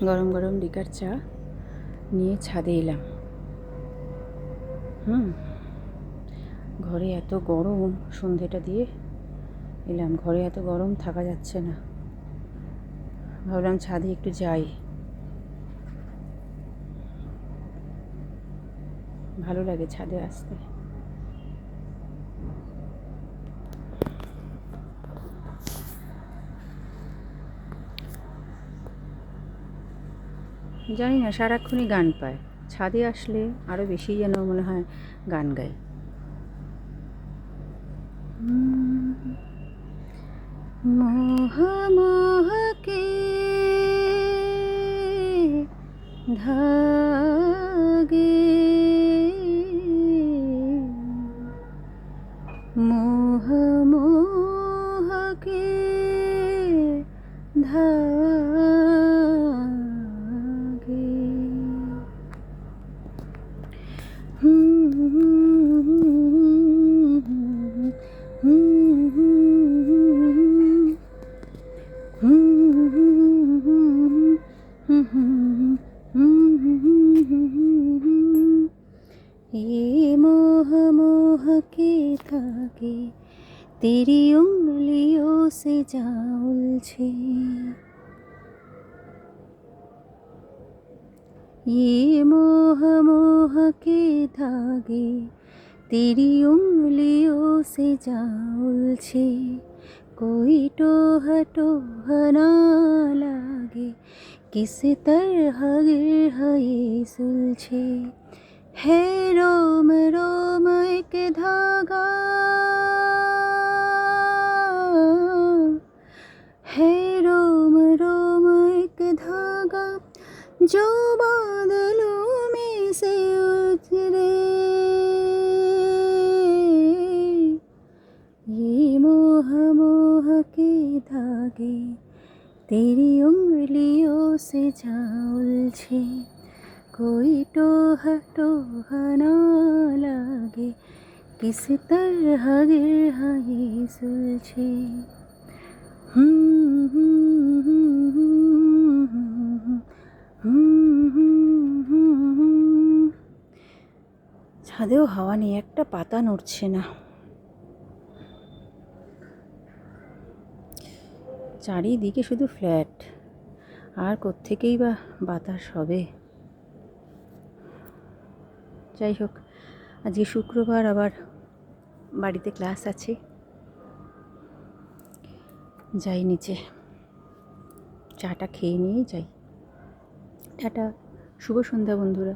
গরম গরম লিকার চা নিয়ে ছাদে এলাম। ঘরে এত গরম, সন্ধেটা দিয়ে এলাম, ঘরে এত গরম থাকা যাচ্ছে না। ভাবলাম ছাদে একটু যাই, ভালো লাগে ছাদে আসতে। জানি না, সারাক্ষণই গান পায়। ছাদে আসলে আরও বেশি যেন মনে হয় গান গাই। মোহ মোহকে ধাগে, মোহ মোহকে ধাগে। ये मोह मोह के धागे तेरी उंगलियों से जा उलझे, ये मोह मोह के धागे तेरी उंगलियों से जा उलझे। कोई टोह टोह ना लागे, किस तरह गिरह ये सुलझे। है रोम रोम एक धागा, है रोम रोम एक धागा जो बादलों में से उतरे। ये मोह मोह के धागे तेरी उंगलियों से जा उलझे। कोई टोह टोह ना लागे, किस तरह गिरह ये सुलझे। ছাদেও হাওয়া নেই, একটা পাতা নড়ছে না। চারিদিকে শুধু ফ্ল্যাট, আর কোত্থেকেই বা বাতাস হবে। যাই হোক, আজকে শুক্রবার, আবার বাড়িতে ক্লাস আছে। যাই নিচে, চাটা খেয়ে নিয়েই যাই। টাটা, শুভ সন্ধ্যা বন্ধুরা।